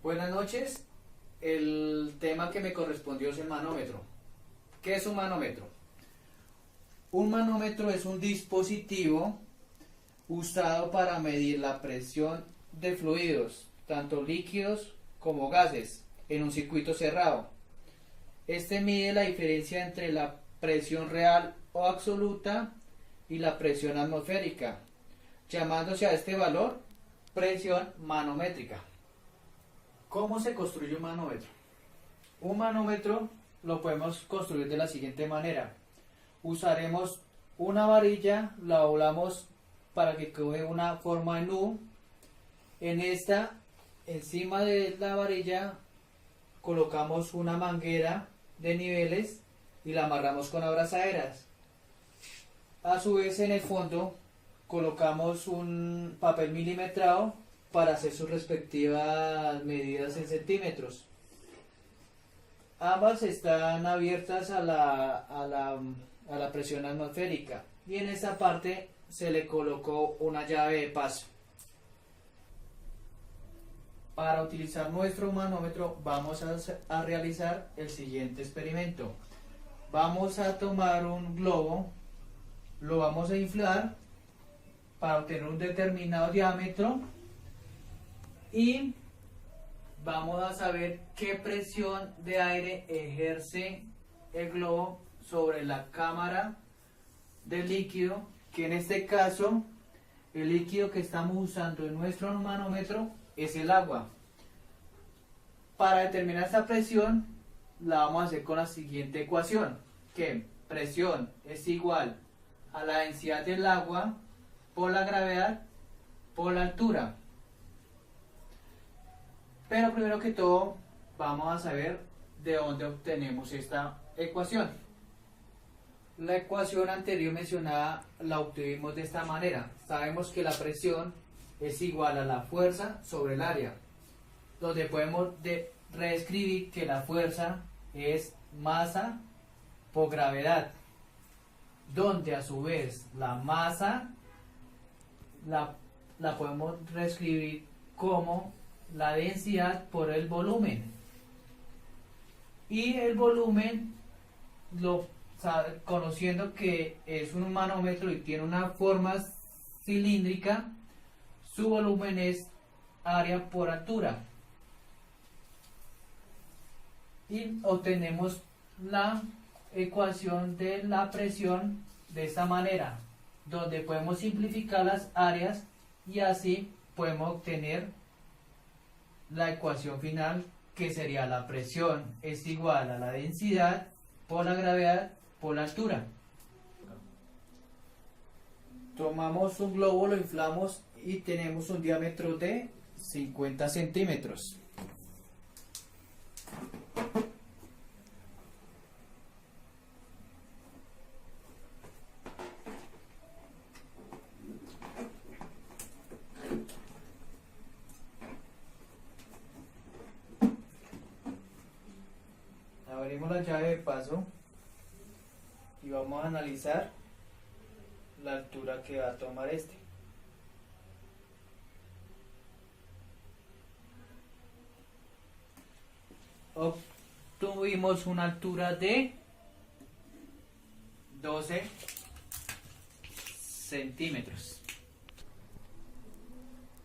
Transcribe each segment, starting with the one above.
Buenas noches. El tema que me correspondió es el manómetro. ¿Qué es un manómetro? Un manómetro es un dispositivo usado para medir la presión de fluidos, tanto líquidos como gases, en un circuito cerrado. Este mide la diferencia entre la presión real o absoluta y la presión atmosférica, llamándose a este valor presión manométrica. ¿Cómo se construye un manómetro? Un manómetro lo podemos construir de la siguiente manera. Usaremos una varilla, la doblamos para que coge una forma en U. En esta, encima de la varilla, colocamos una manguera de niveles y la amarramos con abrazaderas. A su vez, en el fondo colocamos un papel milimetrado para hacer sus respectivas medidas en centímetros. Ambas están abiertas a la presión atmosférica y en esta parte se le colocó una llave de paso. Para utilizar nuestro manómetro vamos a realizar el siguiente experimento. Vamos a tomar un globo, lo vamos a inflar para obtener un determinado diámetro y vamos a saber qué presión de aire ejerce el globo sobre la cámara del líquido, que en este caso el líquido que estamos usando en nuestro manómetro es el agua. Para determinar esta presión la vamos a hacer con la siguiente ecuación, que presión es igual a la densidad del agua por la gravedad por la altura. Pero primero que todo vamos a saber de dónde obtenemos esta ecuación. La ecuación anterior mencionada la obtuvimos de esta manera. Sabemos que la presión es igual a la fuerza sobre el área, donde podemos reescribir que la fuerza es masa por gravedad, donde a su vez la masa la podemos reescribir como la densidad por el volumen, y el volumen, conociendo que es un manómetro y tiene una forma cilíndrica, su volumen es área por altura, y obtenemos la ecuación de la presión de esta manera, donde podemos simplificar las áreas y así podemos obtener la ecuación final, que sería la presión es igual a la densidad por la gravedad por la altura. Tomamos un globo, lo inflamos y tenemos un diámetro de 50 centímetros. Abrimos la llave de paso y vamos a analizar la altura que va a tomar este. Obtuvimos una altura de 12 centímetros.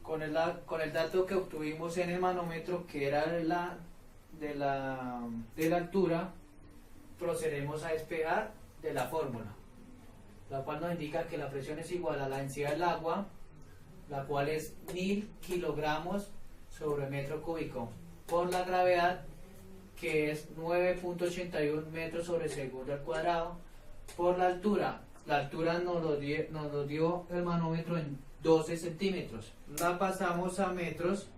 Con el dato que obtuvimos en el manómetro, que era de la altura, procedemos a despejar de la fórmula, la cual nos indica que la presión es igual a la densidad del agua, la cual es 1000 kilogramos sobre metro cúbico, por la gravedad, que es 9.81 metros sobre segundo al cuadrado, por la altura. La altura nos lo dio el manómetro en 12 centímetros. La pasamos a metros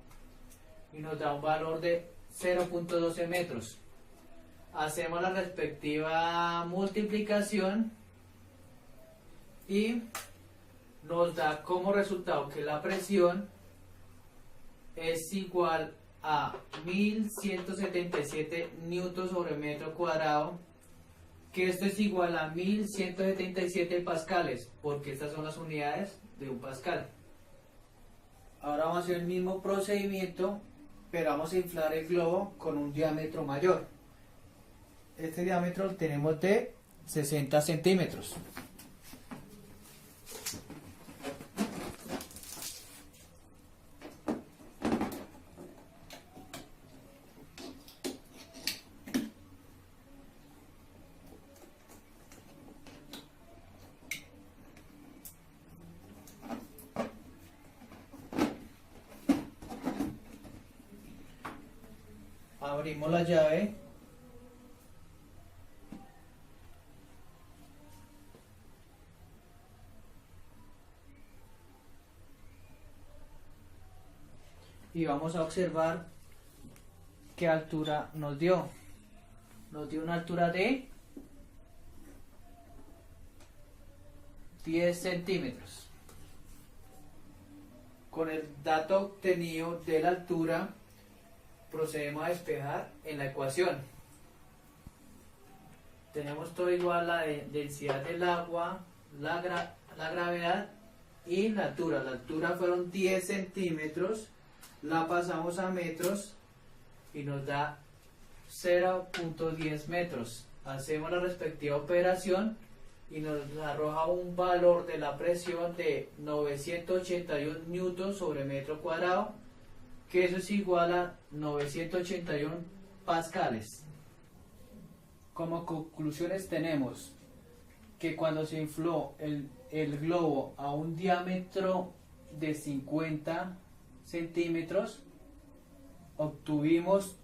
y nos da un valor de 0.12 metros. Hacemos la respectiva multiplicación y nos da como resultado que la presión es igual a 1177 newtons sobre metro cuadrado, que esto es igual a 1177 pascales, porque estas son las unidades de un pascal. Ahora vamos a hacer el mismo procedimiento pero vamos a inflar el globo con un diámetro mayor. Este diámetro lo tenemos de 60 centímetros. Abrimos la llave. Y vamos a observar qué altura nos dio. Nos dio una altura de 10 centímetros. Con el dato obtenido de la altura, procedemos a despejar en la ecuación. Tenemos todo igual: la densidad del agua, la gravedad y la altura. La altura fueron 10 centímetros, la pasamos a metros y nos da 0.10 metros. Hacemos la respectiva operación y nos arroja un valor de la presión de 981 newtons sobre metro cuadrado, que eso es igual a 981 pascales. Como conclusiones tenemos que cuando se infló el globo a un diámetro de 50 centímetros, obtuvimos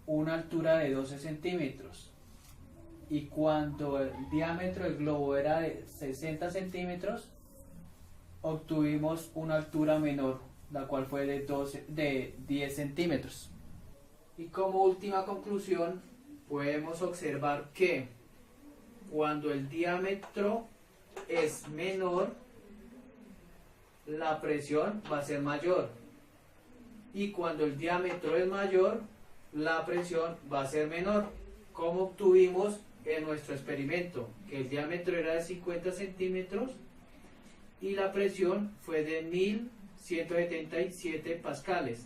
una altura de 12 centímetros. Y cuando el diámetro del globo era de 60 centímetros, obtuvimos una altura menor, la cual fue de 10 centímetros. Y como última conclusión, podemos observar que cuando el diámetro es menor, la presión va a ser mayor. Y cuando el diámetro es mayor, la presión va a ser menor. Como obtuvimos en nuestro experimento, que el diámetro era de 50 centímetros y la presión fue de 1177 pascales.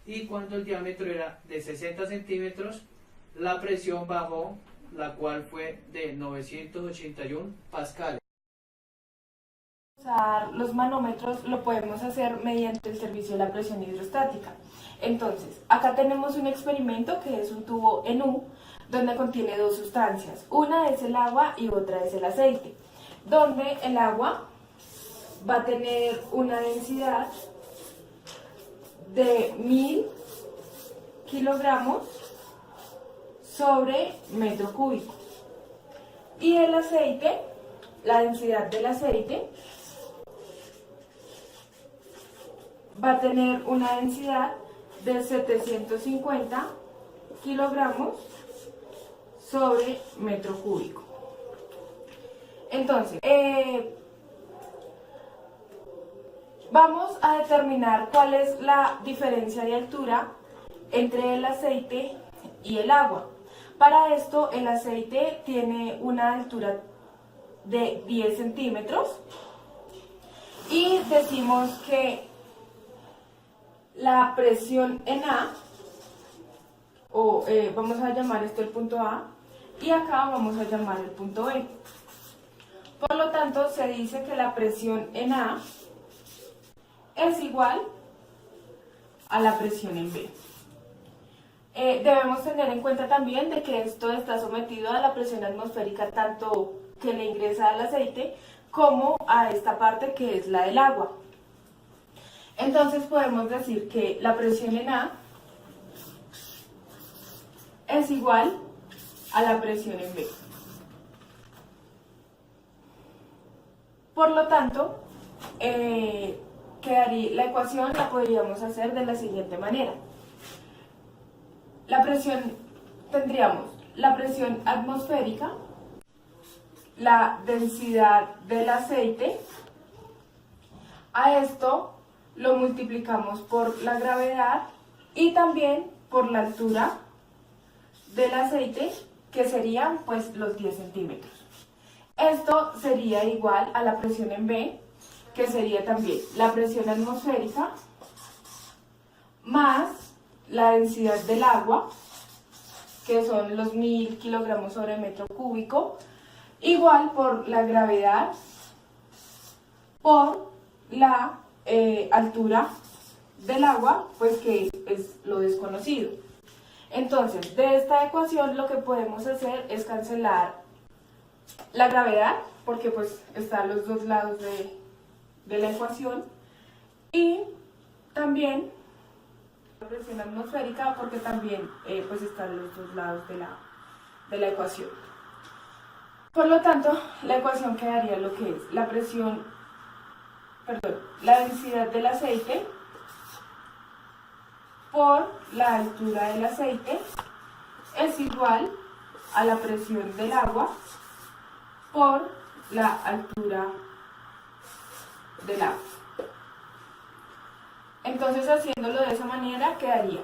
Y cuando el diámetro era de 60 centímetros, la presión bajó, la cual fue de 981 pascales. Usar los manómetros lo podemos hacer mediante el servicio de la presión hidrostática. Entonces, acá tenemos un experimento que es un tubo en U, donde contiene dos sustancias. Una es el agua y otra es el aceite, donde el agua va a tener una densidad de 1000 kilogramos sobre metro cúbico. Y el aceite, la densidad del aceite va a tener una densidad de 750 kilogramos sobre metro cúbico. Entonces, vamos a determinar cuál es la diferencia de altura entre el aceite y el agua. Para esto, el aceite tiene una altura de 10 centímetros y decimos que la presión en A, vamos a llamar esto el punto A, y acá vamos a llamar el punto B. Por lo tanto, se dice que la presión en A es igual a la presión en B. Debemos tener en cuenta también de que esto está sometido a la presión atmosférica, tanto que le ingresa al aceite como a esta parte que es la del agua. Entonces podemos decir que la presión en A es igual a la presión en B. Por lo tanto, la ecuación la podríamos hacer de la siguiente manera. Tendríamos la presión atmosférica, la densidad del aceite, a esto lo multiplicamos por la gravedad y también por la altura del aceite, que serían pues los 10 centímetros. Esto sería igual a la presión en B, que sería también la presión atmosférica más la densidad del agua, que son los 1000 kilogramos sobre metro cúbico, igual por la gravedad por la altura del agua, pues que es lo desconocido. Entonces, de esta ecuación lo que podemos hacer es cancelar la gravedad, porque pues están los dos lados de la ecuación, y también la presión atmosférica, porque también pues están los dos lados de la ecuación. Por lo tanto, la ecuación quedaría lo que es la densidad del aceite por la altura del aceite es igual a la presión del agua por la altura del agua. Entonces, haciéndolo de esa manera quedaría,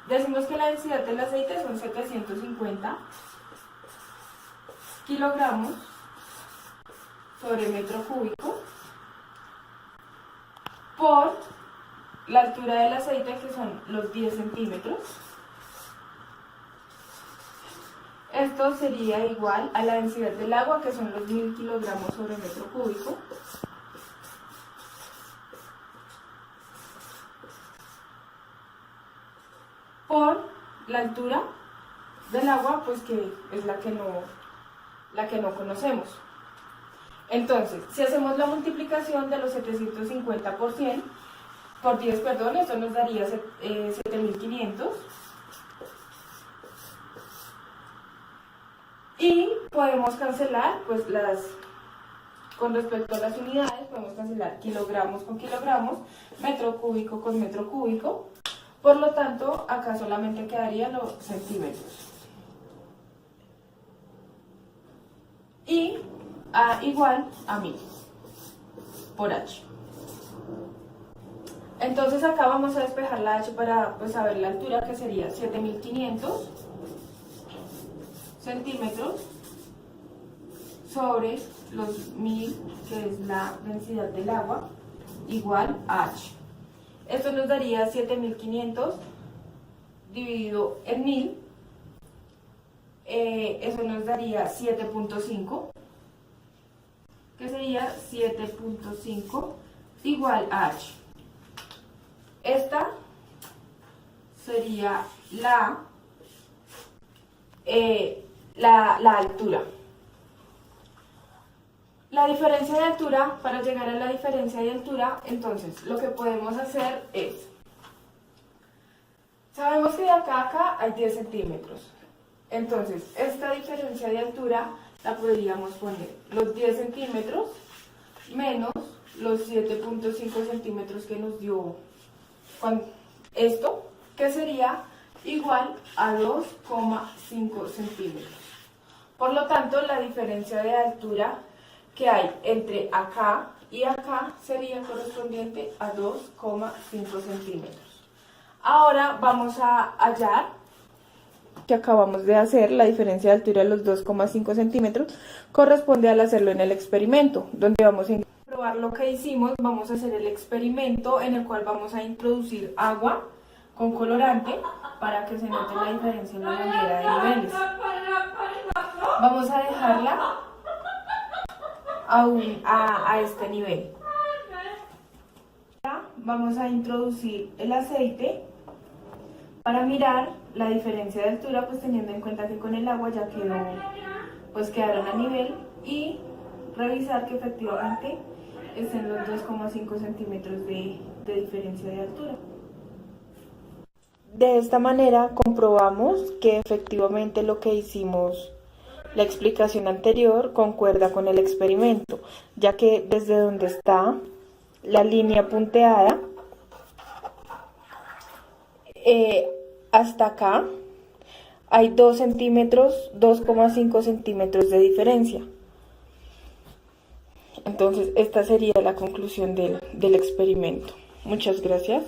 decimos que la densidad del aceite son 750 kilogramos sobre metro cúbico por la altura del aceite, que son los 10 centímetros. Esto sería igual a la densidad del agua, que son los 1000 kilogramos sobre metro cúbico, por la altura del agua, pues que es la que no conocemos. Entonces, si hacemos la multiplicación de los 750 por 10, esto nos daría 7500. Y podemos cancelar, pues con respecto a las unidades, podemos cancelar kilogramos con kilogramos, metro cúbico con metro cúbico. Por lo tanto, acá solamente quedarían los centímetros. Y A igual a 1000 por H. Entonces acá vamos a despejar la H para pues, saber la altura, que sería 7500 centímetros sobre los 1000, que es la densidad del agua, igual a H. Esto nos daría 7500 dividido en 1000, eso nos daría 7.5, que sería 7.5 igual a H. Esta sería la altura. La diferencia de altura, para llegar a la diferencia de altura, entonces lo que podemos hacer es, sabemos que de acá a acá hay 10 centímetros. Entonces, esta diferencia de altura la podríamos poner los 10 centímetros menos los 7.5 centímetros que nos dio esto, que sería igual a 2,5 centímetros. Por lo tanto, la diferencia de altura que hay entre acá y acá sería correspondiente a 2,5 centímetros. Ahora vamos a hallar, que acabamos de hacer, la diferencia de altura de los 2,5 centímetros corresponde al hacerlo en el experimento, donde vamos a probar lo que hicimos. Vamos a hacer el experimento en el cual vamos a introducir agua con colorante para que se note la diferencia en la manguera de niveles. Vamos a dejarla a este nivel. Vamos a introducir el aceite para mirar la diferencia de altura, pues teniendo en cuenta que con el agua ya quedó, pues quedaron a nivel, y revisar que efectivamente estén los 2,5 centímetros de diferencia de altura. De esta manera comprobamos que efectivamente lo que hicimos, la explicación anterior, concuerda con el experimento, ya que desde donde está la línea punteada hasta acá hay 2,5 centímetros de diferencia. Entonces, esta sería la conclusión del experimento. Muchas gracias.